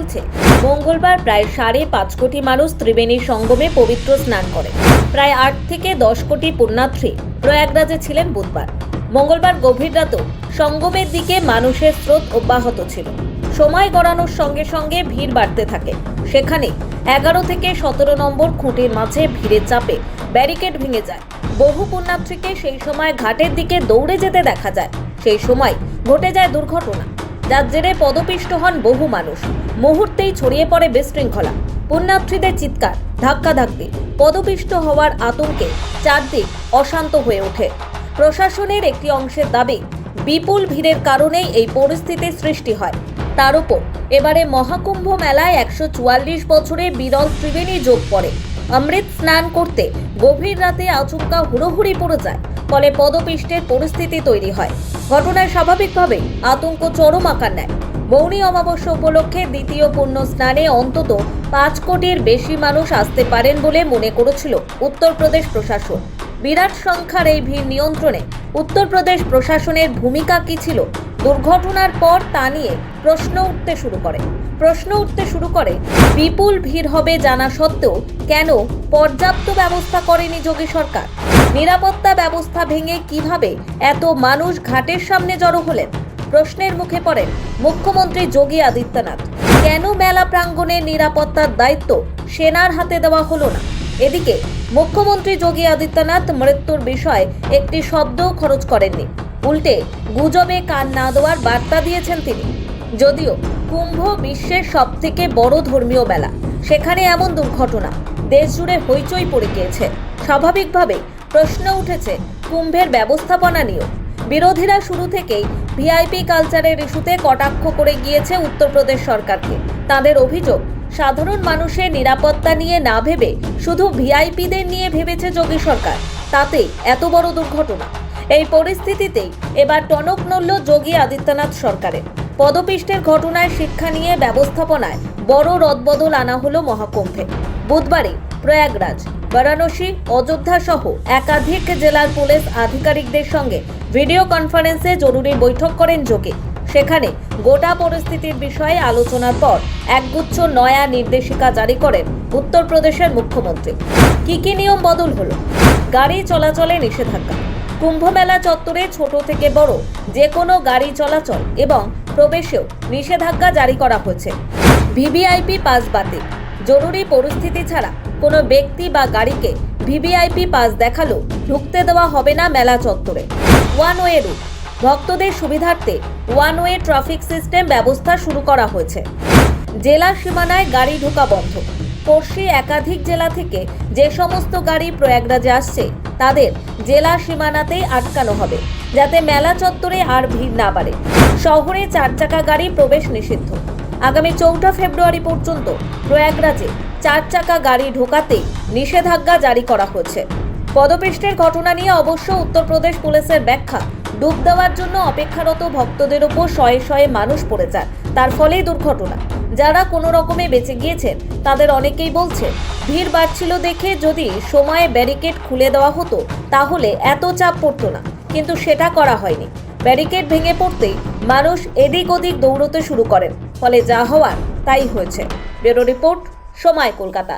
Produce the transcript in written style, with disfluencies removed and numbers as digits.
চলছে। মঙ্গলবার প্রায় 5.5 কোটি মানুষ ত্রিবেণী সঙ্গমে পবিত্র স্নান করে। প্রায় 8 থেকে 10 কোটি পুণ্যার্থী প্রয়াগরাজে ছিলেন বুধবার। মঙ্গলবার গভীর রাতেও সঙ্গমের দিকে মানুষের স্রোত অব্যাহত ছিল। সময় গড়ানোর সঙ্গে সঙ্গে ভিড় বাড়তে থাকে। সেখানে 11 থেকে 17 নম্বর খুঁটির মাঝে ভিড়ের চাপে ব্যারিকেড ভেঙে যায়। বহু পুণ্যার্থীকে সেই সময় ঘাটের দিকে দৌড়ে যেতে দেখা যায়। সেই সময় ঘটে যায় দুর্ঘটনা, যার জেরে পদপিষ্ট হন বহু মানুষ। মুহূর্তেই ছড়িয়ে পড়ে বিশৃঙ্খলা। পুণ্যার্থীদের চিৎকার, ধাক্কাধাক্কি, পদপিষ্ট হওয়ার আতঙ্কে চারদিক অশান্ত হয়ে ওঠে। প্রশাসনের একটি অংশের দাবি, বিপুল ভিড়ের কারণেই এই পরিস্থিতির সৃষ্টি হয়। তার উপর এবারে মহাকুম্ভ মেলায় 144 বছরে বিরল ত্রিবেণী যোগ পড়ে। অমৃত স্নান করতে গভীর রাতে আচমকা হুড়োহুড়ি পড়ে যায়, ফলে পদপিষ্টের পরিস্থিতি তৈরি হয়। ঘটনায় স্বাভাবিকভাবেই আতঙ্ক চরম আকার নেয়। মৌনী অমাবস্যা উপলক্ষে দ্বিতীয় পুণ্য স্নানে অন্তত 5 কোটির বেশি মানুষ আসতে পারেন বলে মনে করেছিল উত্তরপ্রদেশ প্রশাসন। বিরাট সংখ্যার এই ভিড় নিয়ন্ত্রণে উত্তরপ্রদেশ প্রশাসনের ভূমিকা কি ছিল? দুর্ঘটনার পর তা নিয়ে প্রশ্ন উঠতে শুরু করে বিপুল ভিড় হবে জানা সত্ত্বেও কেন পর্যাপ্ত ব্যবস্থা করেনি যোগী সরকার? নিরাপত্তা ব্যবস্থা ভেঙে কিভাবে এত মানুষ ঘাটের সামনে জড়ো হলেন? প্রশ্নের মুখে পড়েন মুখ্যমন্ত্রী যোগী আদিত্যনাথ। কেন মেলা প্রাঙ্গণের নিরাপত্তার দায়িত্ব সেনার হাতে দেওয়া হলো না? এদিকে মুখ্যমন্ত্রী যোগী আদিত্যনাথ মৃত্যুর বিষয়ে একটি শব্দও খরচ করেননি। উল্টে গুজবে কান না দেওয়ার বার্তা দিয়েছেন তিনি। যদিও কুম্ভ বিশ্বের সবথেকে বড় ধর্মীয় মেলা, সেখানে এমন দুর্ঘটনা দেশ জুড়ে হইচই পড়ে গিয়েছে। স্বাভাবিকভাবেই প্রশ্ন উঠেছে কুম্ভের ব্যবস্থাপনা নিয়েও। বিরোধীরা শুরু থেকেই ভিআইপি কালচারের ইস্যুতে কটাক্ষ করে গিয়েছে উত্তরপ্রদেশ সরকারকে। তাদের অভিযোগ, সাধারণ মানুষের নিরাপত্তা নিয়ে না ভেবে শুধু ভিআইপিদের নিয়ে ভেবেছে যোগী সরকার, তাতেই এত বড় দুর্ঘটনা। এই পরিস্থিতিতেই এবার টনক নড়ল যোগী আদিত্যনাথ সরকারের। পদপিষ্টের ঘটনায় শিক্ষা নিয়ে ব্যবস্থাপনায় বড় রদবদল আনা হলো মহাকুম্ভে। বুধবারে প্রয়াগরাজ, বারাণসী, অযোধ্যা সহ একাধিক জেলার পুলিশ আধিকারিকদের সঙ্গে ভিডিও কনফারেন্সে জরুরি বৈঠক করেন যোগী। সেখানে গোটা পরিস্থিতির বিষয়ে আলোচনার পর একগুচ্ছ নয়া নির্দেশিকা জারি করেন উত্তরপ্রদেশের মুখ্যমন্ত্রী। কি নিয়ম বদল হলো? গাড়ি চলাচলে নিষেধাজ্ঞা। কুম্ভ মেলা চত্বরে ছোট থেকে বড় যে কোনো গাড়ি চলাচল এবং প্রবেশেও নিষেধাজ্ঞা জারি করা হয়েছে। ভিভিআইপি পাস বাতিল। জরুরি পরিস্থিতি ছাড়া কোনো ব্যক্তি বা গাড়িকে ভিভিআইপি পাস দেখালেও ঢুকতে দেওয়া হবে না মেলা চত্বরে। One way route. ভক্তদের সুবিধার্থে ওয়ান ওয়ে ট্রাফিক সিস্টেম ব্যবস্থা শুরু করা হয়েছে। জেলা সীমানায় গাড়ি ঢোকা বন্ধ। পড়শি একাধিক জেলা থেকে যে সমস্ত গাড়ি প্রয়াগরাজে আসছে তাদের জেলা সীমানাতেই আটকানো হবে, যাতে মেলা চত্বরে আর ভিড় না বাড়ে। শহরে 4 চাকা গাড়ি প্রবেশ নিষিদ্ধ। আগামী 4 ফেব্রুয়ারি পর্যন্ত প্রয়াগরাজে 4 চাকা গাড়ি ঢোকাতে নিষেধাজ্ঞা জারি করা হয়েছে। পদপিষ্টের ঘটনা নিয়ে অবশ্য উত্তরপ্রদেশ পুলিশের ব্যাখ্যা, ডুব দেওয়ার জন্য অপেক্ষারত ভক্তদের উপর শয়ে শয়ে মানুষ পড়ে যায়, তার ফলেই দুর্ঘটনা। যারা কোনো রকমে বেঁচে গিয়েছেন তাদের অনেকেই বলছে, ভিড় বাড়ছিল দেখে যদি সময়ে ব্যারিকেড খুলে দেওয়া হতো তাহলে এত চাপ পড়তো না, কিন্তু সেটা করা হয়নি। ব্যারিকেড ভেঙে পড়তেই মানুষ এদিক ওদিক দৌড়তে শুরু করেন, ফলে যা হওয়ার তাই হয়েছে। ব্যুরো রিপোর্ট, সময়, কলকাতা।